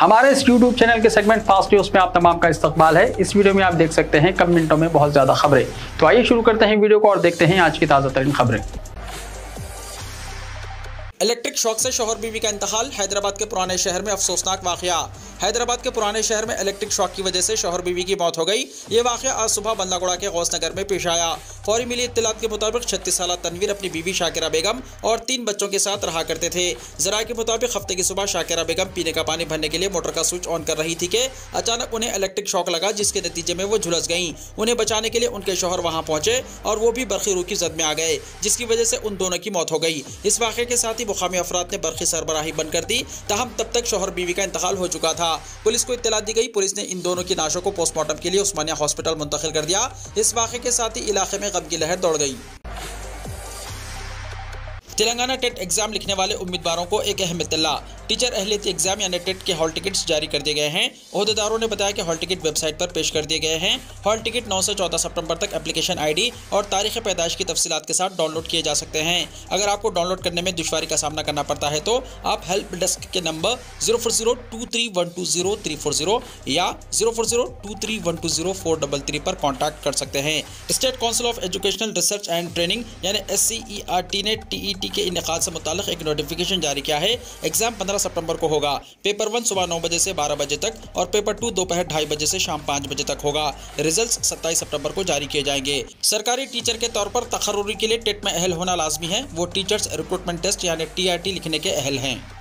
हमारे इस YouTube channel के सेगमेंट फास्ट न्यूज में आप तमाम का इस्तकबाल है। इस वीडियो में आप देख सकते हैं कम मिनटों में बहुत ज्यादा खबरें। तो आइए शुरू करते हैं वीडियो को और देखते हैं आज की ताजा तरीन खबरें। इलेक्ट्रिक शॉक से शौहर बीवी का इंतकाल। हैदराबाद के पुराने शहर में अफसोसनाक वाकया। हैदराबाद के पुराने शहर में इलेक्ट्रिक शॉक की वजह से शौहर बीवी की मौत हो गई। ये वाकया आज सुबह बंदागुड़ा के गौसनगर में पेश आया। फौरी मिली इत्तलात के मुताबिक 36 साल तनवीर अपनी बीवी शाकिरा बेगम और 3 बच्चों के साथ रहा करते थे। जराये के मुताबिक हफ्ते की सुबह शाकिरा बेगम पीने का पानी भरने के लिए मोटर का स्विच ऑन कर रही थी कि अचानक उन्हें इलेक्ट्रिक शॉक लगा, जिसके नतीजे में वो झुलस गईं। उन्हें बचाने के लिए उनके शौहर वहां पहुंचे और वो भी बरखी रूह की जद में आ गए, जिसकी वजह से उन दोनों की मौत हो गई। इस वाकये के साथ ही मुकामी अफराद ने बरखी सरबराही बंद कर दी। ताहम तब तक शौहर बीवी का इंतकाल हो चुका था। पुलिस को इत्तला दी गई। पुलिस ने इन दोनों की लाशों को पोस्टमार्टम के लिए उस्मानिया हॉस्पिटल मुंतकिल कर दिया। इस वाक़े के साथ ही इलाके में गम की लहर दौड़ गई। तेलंगाना टेट एग्जाम लिखने वाले उम्मीदवारों को एक अहम इत्तला। टीचर अहलियत एग्जाम यानी टेट के हॉल टिकट्स जारी कर दिए गए हैं। ओहदेदारों ने बताया कि हॉल टिकट वेबसाइट पर पेश कर दिए गए हैं। हॉल टिकट 9 से 14 सितंबर तक एप्लीकेशन आईडी और तारीख पैदाइश की तफसीलात के साथ डाउनलोड किए जा सकते हैं। अगर आपको डाउनलोड करने में दुश्वारी का सामना करना पड़ता है तो आप हेल्प डेस्क के नंबर 04023120 या 04023120 पर कॉन्टैक्ट कर सकते हैं। State council of educational research and training यानी SCERT ने TET के इनेकाद से मुताल्लिक एक नोटिफिकेशन जारी किया है। एग्जाम 15 सितंबर को होगा। पेपर 1 सुबह 9 बजे से 12 बजे तक और पेपर 2 दोपहर 2:30 बजे से शाम 5 बजे तक होगा। रिजल्ट्स 27 सितंबर को जारी किए जाएंगे। सरकारी टीचर के तौर पर तकर्रुरी के लिए टेट में अहल होना लाजमी है। वो टीचर्स रिक्रूटमेंट टेस्ट यानी TRT लिखने के अहल हैं।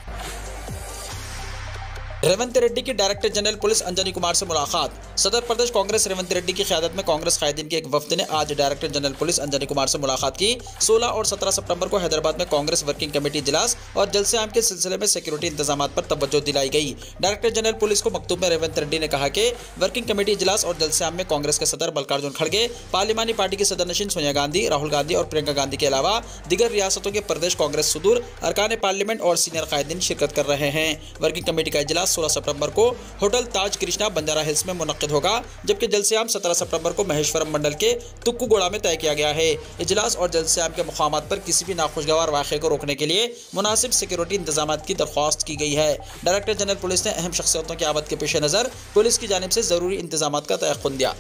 रेवंत रेड्डी की director general police Anjani Kumar से मुलाकात। सदर प्रदेश कांग्रेस रेवंत रेड्डी की क़यादत में कांग्रेस कायदीन के एक वफ्द ने आज director general police Anjani Kumar से मुलाकात की। 16 और 17 सितंबर को हैदराबाद में कांग्रेस वर्किंग कमेटी इजलास और जलसे आम के सिलसिले में सिक्योरिटी इंतजाम पर तवज्जो दिलाई गई। डायरेक्टर जनरल पुलिस को मकतूब में रेवंत रेड्डी ने कहा कि वर्किंग कमेटी इजलास और जलसे आम में कांग्रेस के सदर मल्लिकार्जुन खड़गे, पार्लिमानी पार्टी की सदरनशीन सोनिया गांधी, राहुल गांधी और प्रियंका गांधी के अलावा दीगर रियासतों के प्रदेश कांग्रेस सदूर, अरकान पार्लियामेंट और सीनियर कायदीन शिरकत कर रहे हैं। वर्किंग कमेटी का इजलास 16 सितंबर को होटल ताज कृष्णा बंजारा हिल्स में मुनक्किद होगा, जबकि जलसेआम 17 सितंबर को महेश्वरम मंडल के तुक्कुगोड़ा में तय किया गया है। इजलास और जलसेआम के मुकामात पर किसी भी नाखुशगवार वाक़े को रोकने के लिए मुनासिब सिक्योरिटी इंतजाम की दरख्वास्त की गई है। डायरेक्टर जनरल पुलिस ने अहम शख्सियतों की आमद के पेश नज़र पुलिस की जानिब से ज़रूरी इंतजाम का तयक़्क़ुन दिया।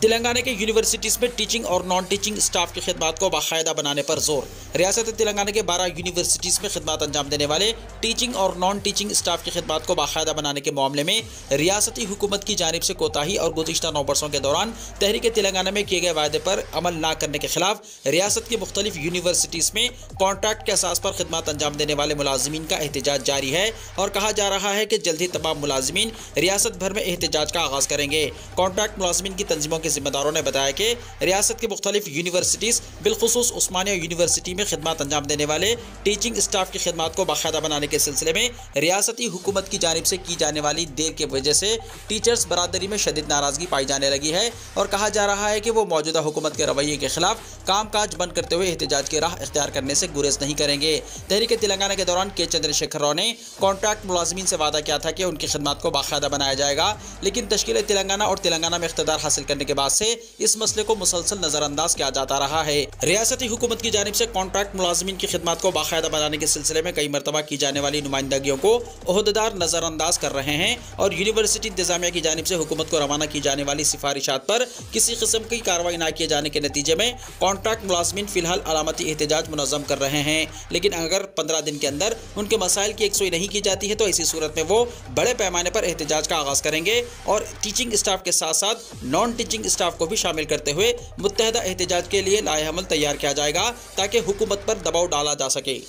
तेलंगाना के यूनिवर्सिटीज़ में टीचिंग और नॉन टीचिंग स्टाफ की खिदमत को बाकायदा बनाने पर जोर। रियासत तेलंगाना के 12 यूनिवर्सिटीज़ में खिदमत अंजाम देने वाले टीचिंग और नॉन टीचिंग स्टाफ की खिदमत को बाकायदा बनाने के मामले में रियासती हुकूमत की जानिब से कोताही और गुज़िश्ता 9 बरसों के दौरान तहरीक तेलंगाना में किए गए वायदे पर अमल न करने के खिलाफ रियासत की मुख्तलिफ यूनिवर्सिटीज़ में कॉन्ट्रैक्ट के असास पर खिदमत अंजाम देने वाले मुलाजिमीन का एहतजाज जारी है और कहा जा रहा है कि जल्द ही तमाम मुलाजिमीन रियासत भर में एहतजाज का आगाज़ करेंगे। कॉन्ट्रैक्ट मुलाजिमीन की तंजीमों के जिम्मेदारों ने बताया कि रियासत की मुख्तलिफ यूनिवर्सिटीज़ बिलखुसूस उस्मानिया यूनिवर्सिटी में खिदमत अंजाम देने वाले टीचिंग स्टाफ की खिदमत को बाकायदा बनाने के सिलसिले में रियासती हुकूमत की जानिब से की जाने वाली देर की वजह से टीचर्स बरादरी में शदीद नाराज़गी पाई जाने लगी है और कहा जा रहा है कि वो मौजूदा हुकूमत के रवैये के खिलाफ काम काज बंद करते हुए एहतजाज की राह इख्तियार करने से गुरेज नहीं करेंगे। तहरीक तेलंगाना के दौरान के चंद्रशेखर राव ने कॉन्ट्रैक्ट मुलाजिमीन से वादा किया था कि उनकी खिदमत को बाकायदा बनाया जाएगा, लेकिन तश्कील तेलंगाना और तेलंगाना में इख्तियार हासिल करने के बाद से इस मसले को मुसलसल नजरअंदाज किया जाता रहा है। रियासती हुकूमत की जानिब से कॉन्ट्रैक्ट मुलाजिमीन की खिदमत को बाकायदा बनाने के सिलसिले में कई मरतबा की जाने वाली नुमाइंदगियों को ओहदेदार नजरअंदाज कर रहे हैं और यूनिवर्सिटी इंतजामिया की जानिब से हुकूमत को रवाना की जाने वाली सिफारिशात पर किसी किस्म की कार्रवाई न किए जाने के नतीजे में कॉन्ट्रैक्ट मुलाजिमीन फिलहाल अलामती एहतजाज मुनज़्ज़म कर रहे हैं। लेकिन अगर 15 दिन के अंदर उनके मसाइल की यकसुई नहीं की जाती है तो ऐसी सूरत में वो बड़े पैमाने पर एहतजाज का आगाज़ करेंगे और टीचिंग स्टाफ के साथ साथ नॉन टीचिंग स्टाफ को भी शामिल करते हुए मुत्तहदा एहतजाज के लिए लाए-ए-अमल तैयार किया जाएगा ताकि हुकूमत पर दबाव डाला जा सके।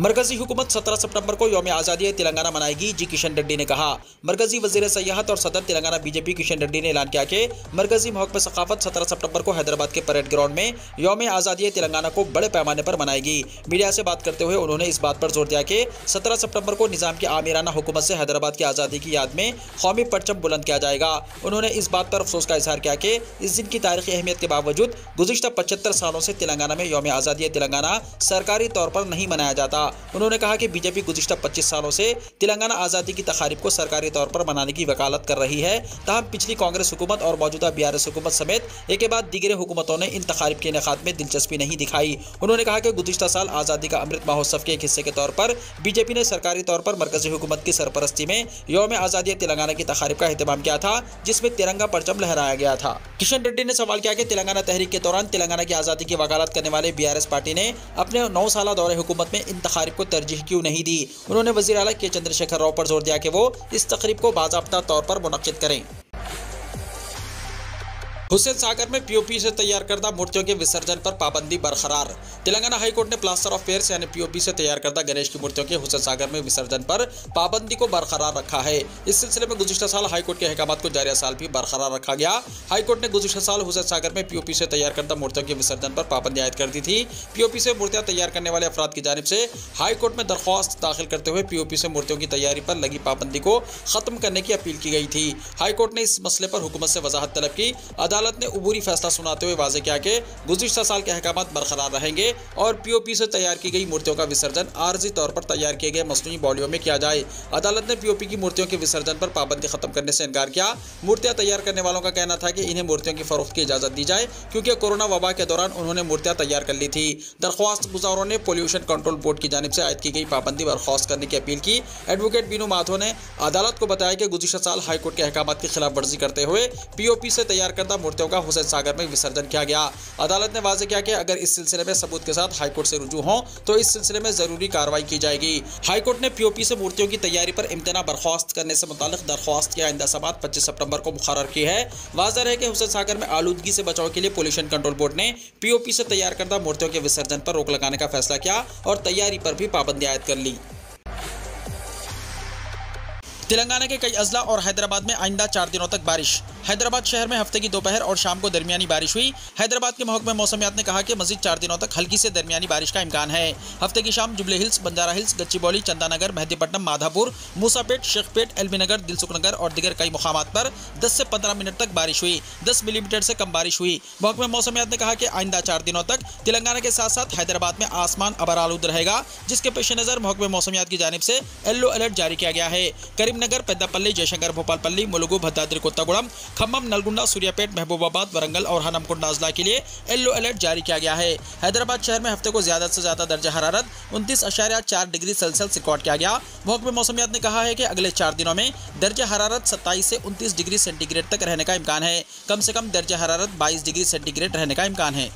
मरकजी हुकूमत 17 सितंबर को यौम आज़ादी तेलंगाना मनाएगी, जी किशन रेड्डी ने कहा। मरकजी वज़ीर सयाहत और सदर तेलंगाना बीजेपी किशन रेड्डी ने ऐलान किया कि मरकजी महकमा सकाफत 17 सितंबर को हैदराबाद के परेड ग्राउंड में यौम आज़ादी तेलंगाना को बड़े पैमाने पर मनाएगी। मीडिया से बात करते हुए उन्होंने इस बात पर जोर दिया कि 17 सितंबर को निज़ाम की आमिराना हुकूमत से हैदराबाद की आज़ादी की याद में कौमी परचम बुलंद किया जाएगा। उन्होंने इस बात पर अफसोस का इजहार किया कि इस दिन की तारीखी अहमियत के बावजूद गुज़िश्ता 75 सालों से तेलंगाना में यौम आज़ादी तेलंगाना सरकारी तौर पर नहीं मनाया जाता। उन्होंने कहा कि बीजेपी गुज़िश्ता 25 सालों से तेलंगाना आज़ादी की तकारीब को सरकारी तौर पर मनाने की वकालत कर रही है। ताहम पिछली कांग्रेस हुकूमत और मौजूदा बीआरएस हुकूमत समेत एक के बाद दीगर हुकूमतों ने इन तकारीब के इनेकाद में दिलचस्पी नहीं दिखाई। उन्होंने कहा कि गुज़िश्ता साल आज़ादी का अमृत महोत्सव के एक हिस्से के तौर पर बीजेपी ने सरकारी तौर पर मरकजी हुकूमत की सरपरस्ती में यौम आज़ादी तेलंगाना की तकारीब का एहतमाम किया था, जिसमें तिरंगा परचम लहराया गया था। किशन रेड्डी ने सवाल किया कि तेलंगाना तहरीक के दौरान तेलंगाना की आज़ादी की वकालत करने वाले बीआरएस पार्टी ने अपने 9 साला दौरे हुकूमत में इन तकारीब को तरजीह क्यों नहीं दी। उन्होंने वज़ीर आला के चंद्रशेखर राव पर जोर दिया कि वो इस तकरीब को बाज़ाब्ता तौर पर मुनक्किद करें। हुसैन सागर में पीओपी से तैयार करदा मूर्तियों के विसर्जन पर पाबंदी बरकरार। तेलंगाना हाईकोर्ट ने प्लास्टर ऑफ पेरिस यानी पीओपी से तैयार करदा गणेश की मूर्तियों के हुसैन सागर में विसर्जन पर पाबंदी को बरकरार रखा है। इस सिलसिले में गुज़िश्ता साल हाईकोर्ट के अहकामात को जारी साल भी बरकरार रखा गया। हाईकोर्ट ने गुज़िश्ता साल हुसैन सागर में पीओपी से तैयार करदा मूर्तियों के विसर्जन पर पाबंदी आयद कर दी थी। पीओपी से मूर्तियां तैयार करने वाले अफराद की जानिब से हाईकोर्ट में दरख्वास्त दाखिल करते हुए पीओपी से मूर्तियों की तैयारी पर लगी पाबंदी को खत्म करने की अपील की गई थी। हाईकोर्ट ने इस मसले पर हुकूमत से वजाहत तलब की। अदालत ने उबूरी फैसला सुनाते हुए वाज़ेह किया कि गुज़िश्ता साल के अहकामात बरकरार रहेंगे और पीओपी से तैयार की गई मूर्तियों का विसर्जन आर्जी तौर पर तैयार किए गए मसनूई बॉलियों में किया जाए। अदालत ने पीओपी की मूर्तियों के विसर्जन पर पाबंदी खत्म करने से इनकार किया। मूर्तियां तैयार करने वालों का कहना था कि इन्हें मूर्तियों की फरोख्त की इजाजत दी जाए, क्योंकि कोरोना वबा के दौरान उन्होंने मूर्तियां तैयार कर ली थी। दरख्वास्त गुजारों ने पोल्यूशन कंट्रोल बोर्ड की जानिब से आयद की गई पाबंदी बर्खास्त करने की अपील की। एडवोकेट बीनू माथो ने अदालत को बताया कि गुज़िश्ता साल हाईकोर्ट के अहकामात की खिलाफ वर्जी करते हुए पीओपी से तैयार करदा मूर्तियों का हुसैन सागर में विसर्जन किया गया। अदालत ने वाज़ेह किया कि अगर इस सिलसिले में सबूत के साथ हाईकोर्ट से रुजू हो तो इस सिलसिले में जरूरी कार्रवाई की जाएगी। हाईकोर्ट ने पीओपी से मूर्तियों की तैयारी पर इम्तना बर्खास्त करने से मुतालिक दरख्वास्त की आइंदा समाअत 25 सितंबर को मुकर्रर की है। वाज़ेह है कि हुसैन सागर में आलूदगी से बचाव के लिए पोल्यूशन कंट्रोल बोर्ड ने पीओपी से तैयार करदा मूर्तियों के विसर्जन पर रोक लगाने का फैसला किया और तैयारी पर भी पाबंदी आयद कर ली। तेलंगाना के कई अजला और हैदराबाद में आइंदा 4 दिनों तक बारिश। हैदराबाद शहर में हफ्ते की दोपहर और शाम को दरमियानी बारिश हुई। हैदराबाद के महकमा मौसमियात ने कहा कि मजीद 4 दिनों तक हल्की से दरमियानी बारिश का इम्कान है। हफ्ते की शाम जुबली हिल्स, बंजारा हिल्स, गच्चीबौली, चंदानगर, मेहदीपट्टनम, माधापुर, मूसापेट, शेखपेट, एलबीनगर, दिलसुखनगर और दिगर कई मुकामात पर 10 से 15 मिनट तक बारिश हुई। 10 मिलीमीटर से कम बारिश हुई। महकमा मौसमियात ने कहा कि आइंदा 4 दिनों तक तेलंगाना के साथ साथ हैदराबाद में आसमान अबरालूद रहेगा, जिसके पेश नज़र महकमा मौसमियात की जानिब से येलो अलर्ट जारी किया गया है। करीमनगर, पेद्दापल्ली, जयशंकर, भोपालपल्ली, मुलुगु, भद्राद्री कोत्तागुड़म, खम्मम, नलगुंडा, सूर्यापेट, महबूबाबाद, वरंगल और हनमकुंड अजला के लिए येलो अलर्ट जारी किया गया है। हैदराबाद शहर में हफ्ते को ज्यादा से ज्यादा दर्जा हरारत 29.4 डिग्री सेल्सियस रिकॉर्ड किया गया। महकमा मौसमियात ने कहा है कि अगले 4 दिनों में दर्जा हरारत 27 से 29 डिग्री सेंटीग्रेड तक रहने का इम्कान है। कम से कम दर्जा हरारत 22 डिग्री सेंटीग्रेड रहने का इम्कान है।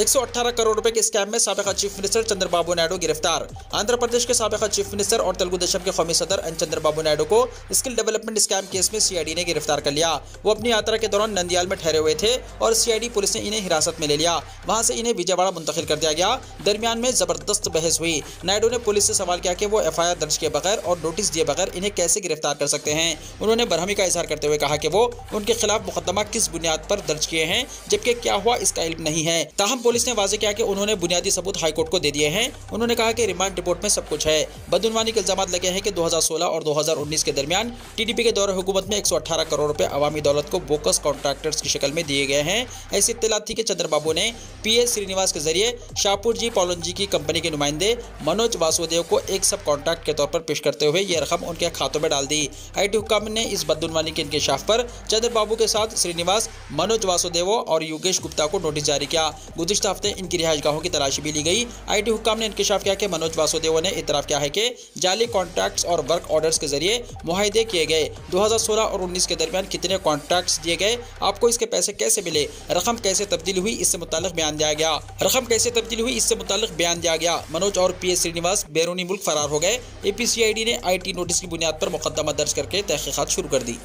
118 करोड़ रुपए के स्कैम में साबिका चीफ मिनिस्टर चंद्रबाबू नायडू गिरफ्तार। आंध्र प्रदेश के साबिका चीफ मिनिस्टर और तेलुगु देशम के कौमी सदर एन चंद्रबाबू नायडू को स्किल डेवलपमेंट स्कैम केस में सीआईडी ने गिरफ्तार कर लिया। वो अपनी यात्रा के दौरान नंदियाल में ठहरे हुए थे और सीआईडी पुलिस ने इन्हें हिरासत में ले लिया। वहां से इन्हें विजयवाड़ा मुंतकिल कर दिया गया। दरमियान में जबरदस्त बहस हुई। नायडू ने पुलिस से सवाल किया कि वो एफआईआर दर्ज किए बगैर और नोटिस दिए बगैर इन्हें कैसे गिरफ्तार कर सकते हैं। उन्होंने बरहमी का इजहार करते हुए कहा कि वो उनके खिलाफ मुकदमा किस बुनियाद पर दर्ज किए हैं, जबकि क्या हुआ इसका इल्म नहीं है। ताहम पुलिस ने वाज़ेह किया कि उन्होंने बुनियादी सबूत हाईकोर्ट को दे दिए हैं। उन्होंने कहा कि रिमांड रिपोर्ट में सब कुछ है। बदउनवानी के इल्जाम लगे हैं कि 2016 और 2019 के दरमियान टीडीपी के दौर हुकूमत में 118 करोड़ रुपए अवामी दौलत को बोकस कॉन्ट्रैक्टर्स की शक्ल में दिए गए हैं। ऐसी इत्तलात थी कि चंद्रबाबू ने पीएस श्रीनिवास के जरिए शाहपुर जी पॉलनजी की कंपनी के नुमाइंदे मनोज वासुदेव को एक सब कॉन्ट्रैक्ट के तौर पर पेश करते हुए यह रकम उनके खातों में डाल दी। आईटी हुक्काम ने इस बदउनवानी के इंकशाफ पर चंद्रबाबू के साथ श्रीनिवास, मनोज वासुदेव और योगेश गुप्ता को नोटिस जारी किया। गुज़िश्ता हफ्ते इनकी रिहाइशगाहों की तलाशी भी ली गई। आईटी हुक्काम ने इंकशाफ किया कि मनोज वासुदेव ने इतराफ किया है कि जाली कॉन्ट्रैक्ट्स और वर्क ऑर्डर्स के जरिए मुआहदे किए गए। 2016 और 19 के दरमियान कितने कॉन्ट्रैक्ट्स दिए गए, आपको इसके पैसे कैसे मिले, रकम कैसे तब्दील हुई, इससे मुताल्लिक बयान दिया गया। मनोज और पीएस श्रीनिवास बैरूनी मुल्क फरार हो गए। एपीसीआईडी ने आईटी नोटिस की बुनियाद पर मुकदमा दर्ज करके तहकीकात शुरू कर दी।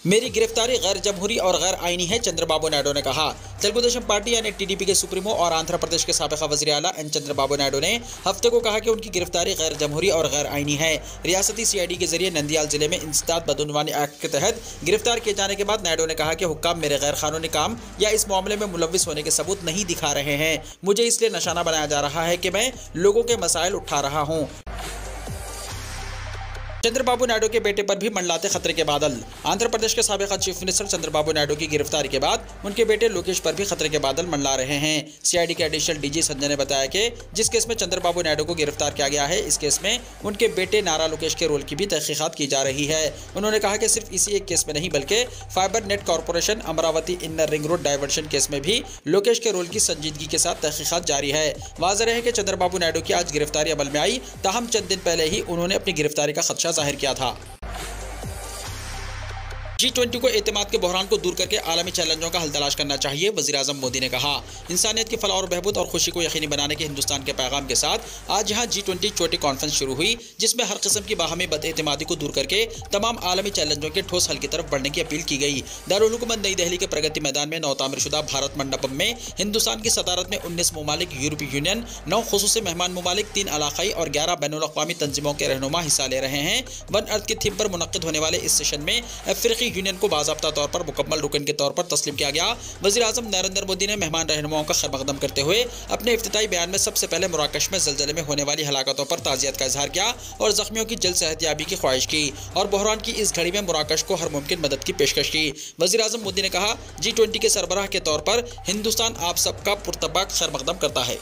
मेरी गिरफ्तारी गैर जमहूरी और गैर आईनी है, चंद्रबाबू नायडू ने कहा। तेलुगु देशम पार्टी यानी टीडीपी के सुप्रीमो और आंध्र प्रदेश के साबिका वज़ीर आला एन चंद्रबाबू नायडू ने हफ्ते को कहा कि उनकी गिरफ्तारी गैर जमहूरी और गैर आईनी है। रियासती सीआईडी के जरिए नंदियाल जिले में इंसदाद बदउनवानी एक्ट के तहत गिरफ्तार किए जाने के बाद नायडू ने कहा कि हुक्काम मेरे गैर कानूनी काम या इस मामले में मुलव्विस होने के सबूत नहीं दिखा रहे हैं। मुझे इसलिए निशाना बनाया जा रहा है कि मैं लोगों के मसाइल उठा रहा हूँ। चंद्रबाबू नायडू के बेटे पर भी मंडलाते खतरे के बादल। आंध्र प्रदेश के साबिका चीफ मिनिस्टर चंद्रबाबू नायडू की गिरफ्तारी के बाद उनके बेटे लोकेश पर भी खतरे के बादल मंडला रहे हैं। सीआईडी के एडिशनल डीजी संजय ने बताया कि जिस केस में चंद्रबाबू नायडू को गिरफ्तार किया गया है, इस केस में उनके बेटे नारा लोकेश के रोल की भी तहकीकात की जा रही है। उन्होंने कहा कि सिर्फ इसी एक केस में नहीं बल्कि fibre net corporation Amravati inner ring road diversion case में भी लोकेश के रोल की संजीदगी के साथ तहकीकात जारी है। वाज़ेह है कि चंद्रबाबू नायडू की आज गिरफ्तारी अमल में आई, ताहम चंद दिन पहले ही उन्होंने अपनी गिरफ्तारी का खदशा जाहिर किया था। G20 को एतमाद के बहरान को दूर करके आलमी चैलेंजों का हल तलाश करना चाहिए, वज़ीर-ए-आज़म मोदी ने कहा। इंसानियत की फलाह और बहबूद और खुशी को यकीनी बनाने के हिंदुस्तान के पैगाम के साथ आज यहाँ G20 चोटी कॉन्फ्रेंस शुरू हुई, जिसमें हर किस्म की बाहमी बदएतमादी को दूर करके तमाम आलमी चैलेंजों के ठोस हल की तरफ बढ़ने की अपील की गई। दारुल हुकूमत नई दिल्ली के प्रगति मैदान में नौतामीरशुदा भारत मंडपम में हिंदुस्तान की सदारत में 19 ममालिक, यूरोपीय यूनियन, 9 खुसूसी मेहमान ममालिक, 3 इलाकाई और 11 बैनुल-अक़वामी तंजीमों के रहनुमा हिस्सा ले रहे हैं। वन अर्थ की थीम पर मुनक्किद होने वाले इस सेशन में अफ्रीकी यूनियन को बाज़ाब्ता तौर पर मुकम्मल रुकन के तौर पर तस्लीम किया गया। वज़ीर-ए-आज़म नरेंद्र मोदी ने मेहमान रहनुमाओं का खैरमक़दम करते हुए अपने इफ्तिताई बयान में सबसे पहले मराकश में ज़लज़ले में होने वाली हलाकतों पर ताज़ियत का इजहार किया और ज़ख्मियों की जल्द सेहतयाबी की ख्वाहिश की और बहरान की इस घड़ी में मराकश को हर मुमकिन मदद की पेशकश की। वज़ीर-ए-आज़म मोदी ने कहा, G20 के सरबराह के तौर पर हिंदुस्तान आप सबका पुरतबाक खैरमक़दम करता है।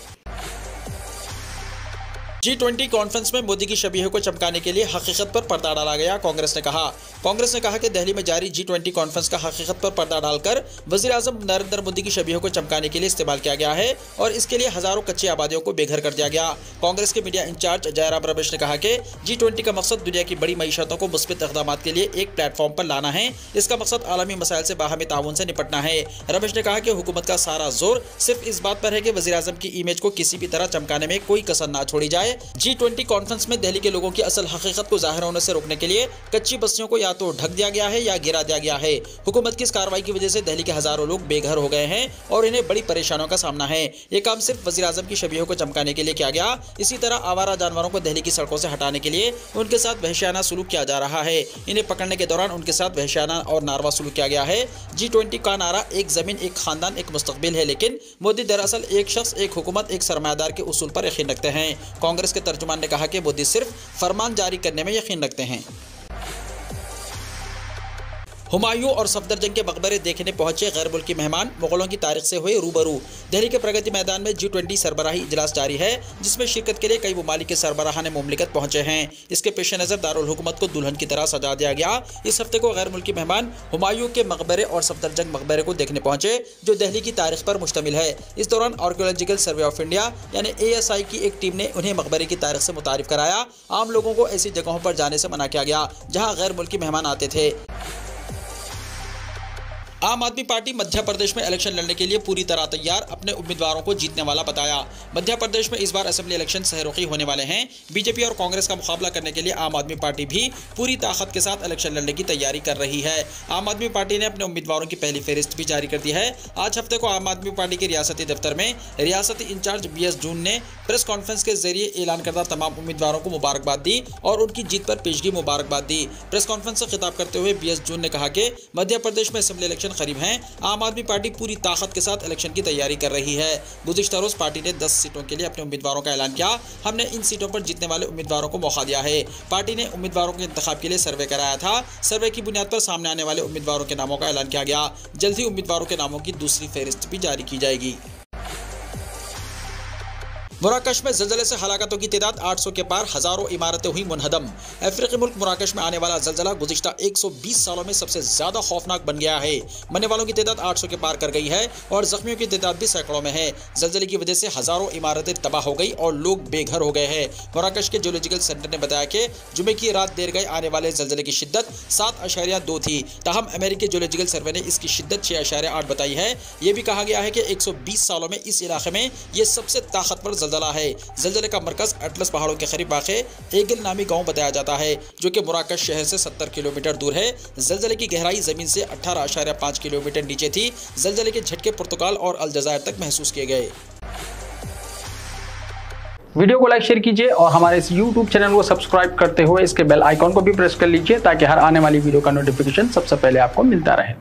G20 कॉन्फ्रेंस में मोदी की शबीह को चमकाने के लिए हकीकत पर पर्दा डाला गया, कांग्रेस ने कहा कि दिल्ली में जारी G20 कॉन्फ्रेंस का हकीकत पर पर्दा डालकर वज़ीर-ए-आज़म नरेंद्र मोदी की शबीह को चमकाने के लिए इस्तेमाल किया गया है और इसके लिए हज़ारों कच्ची आबादियों को बेघर कर दिया गया। कांग्रेस के मीडिया इंचार्ज जयराम रमेश ने कहा कि G20 का मकसद दुनिया की बड़ी मईशतों को मुस्बित इक़दामात के लिए एक प्लेटफॉर्म पर लाना है। इसका मकसद आलमी मसाइल से बाहमी ताउन से निपटना है। रमेश ने कहा कि हुकूमत का सारा जोर सिर्फ इस बात पर है कि वज़ीर-ए-आज़म की इमेज को किसी भी तरह चमकाने में कोई कसर ना छोड़ी जाए। G20 कॉन्फ्रेंस में दिल्ली के लोगों की असल हकीकत को जाहिर होने से रोकने के लिए कच्ची बस्तियों को या तो ढक दिया गया है या गिरा दिया गया है। हुकूमत की इस कार्रवाई की वजह से दिल्ली के हजारों लोग बेघर हो गए हैं और इन्हें बड़ी परेशानियों का सामना है। ये काम सिर्फ वज़ीर-ए-आज़म की शबीह को चमकाने के लिए किया गया। इसी तरह आवारा जानवरों को दिल्ली की सड़कों से हटाने के लिए उनके साथ वहशियाना सलूक किया जा रहा है। इन्हें पकड़ने के दौरान उनके साथ वहशियाना और नारवा सलूक किया गया है। G20 का नारा एक जमीन, एक खानदान, एक मुस्तकबिल है, लेकिन मोदी दरअसल एक शख्स, एक हुकूमत, एक सरमायादार के उसूल पर यकीन रखते हैं। कांग्रेस के तर्जुमान ने कहा कि मोदी सिर्फ फरमान जारी करने में यकीन रखते हैं। हुमायूं और सफदरजंग के मकबरे देखने पहुंचे गैर मुल्की मेहमान मुगलों की तारीख से हुए रूबरू। दिल्ली के प्रगति मैदान में G20 सरबराही इजलास जारी है, जिसमें शिरकत के लिए कई ममालिक के सरबराहान मुमलिकत पहुंचे हैं। इसके पेश नज़र दारुल हुकूमत को दुल्हन की तरह सजा दिया गया। इस हफ्ते को गैर मुल्की मेहमान हुमायूं के मकबरे और सफदरजंग मकबरे को देखने पहुंचे, जो दिल्ली की तारीख पर मुश्तमिल है। इस दौरान आर्कियोलॉजिकल सर्वे ऑफ इंडिया यानी ASI की एक टीम ने उन्हें मकबरे की तारीख से मुतारिफ कराया। आम लोगों को ऐसी जगहों पर जाने से मना किया गया जहाँ गैर मुल्की मेहमान आते थे। आम आदमी पार्टी मध्य प्रदेश में इलेक्शन लड़ने के लिए पूरी तरह तैयार, अपने उम्मीदवारों को जीतने वाला बताया। मध्य प्रदेश में इस बार असेंबली इलेक्शन सहरुखी होने वाले हैं। बीजेपी और कांग्रेस का मुकाबला करने के लिए आम आदमी पार्टी भी पूरी ताकत के साथ इलेक्शन लड़ने की तैयारी कर रही है। आम आदमी पार्टी ने अपने उम्मीदवारों की पहली फहरिस्त भी जारी कर दी है। आज हफ्ते को आम आदमी पार्टी के रियासती दफ्तर में रियासती इंचार्ज BS जून ने प्रेस कॉन्फ्रेंस के जरिए ऐलान करदा तमाम उम्मीदवारों को मुबारकबाद दी और उनकी जीत पर पेशगी मुबारकबाद दी। प्रेस कॉन्फ्रेंस से खिताब करते हुए BS जून ने कहा कि मध्य प्रदेश में असेंबली इलेक्शन करीब हैं। आम आदमी पार्टी पूरी ताकत के साथ इलेक्शन की तैयारी कर रही है। गुज़िश्ता रोज पार्टी ने 10 सीटों के लिए अपने उम्मीदवारों का ऐलान किया। हमने इन सीटों पर जीतने वाले उम्मीदवारों को मौका दिया है। पार्टी ने उम्मीदवारों के इंतखाब के लिए सर्वे कराया था। सर्वे की बुनियाद पर सामने आने वाले उम्मीदवारों के नामों का ऐलान किया गया। जल्द ही उम्मीदवारों के नामों की दूसरी फहरिस्त भी जारी की जाएगी। मराकश में ज़लज़ले से हलाकतों की तादाद 800 के पार, हज़ारों इमारतें हुई मुनहदम। अफ्रीकी मुल्क मराकश में आने वाला ज़लज़ला गुज़िश्ता 120 सालों में सबसे ज़्यादा खौफनाक बन गया है। मरने वालों की तादाद 800 के पार कर गई है और ज़ख्मियों की तादाद भी सैकड़ों में है। ज़लज़ले की वजह से हज़ारों इमारतें तबाह हो गई और लोग बेघर हो गए हैं। मराकश के जियोलॉजिकल सेंटर ने बताया कि जुमे की रात देर गए आने वाले ज़लज़ले की शिद्दत 7.2 थी। ताहम अमेरिकी जियोलॉजिकल सर्वे ने इसकी शिद्दत 6.8 बताई है। यह भी कहा गया है कि 120 सालों में इस इलाके में यह सबसे ताकतवर ज़लज़ला है। ज़लज़ले का मरकज़ अटलस पहाड़ों के करीब वाक़े एगिल नामी गांव बताया जाता है, जो कि मराकश शहर से 70 किलोमीटर दूर है। ज़लज़ले की गहराई ज़मीन से 18.5 किलोमीटर नीचे थी। ज़लज़ले के झटके पुर्तगाल और अलजायर तक महसूस किए गए। वीडियो को लाइक शेयर कीजिए और हमारे इस YouTube चैनल को सब्सक्राइब करते हुए इसके बेल आइकॉन को भी प्रेस कर लीजिए, ताकि हर आने वाली वीडियो का नोटिफिकेशन सबसे पहले आपको मिलता रहे।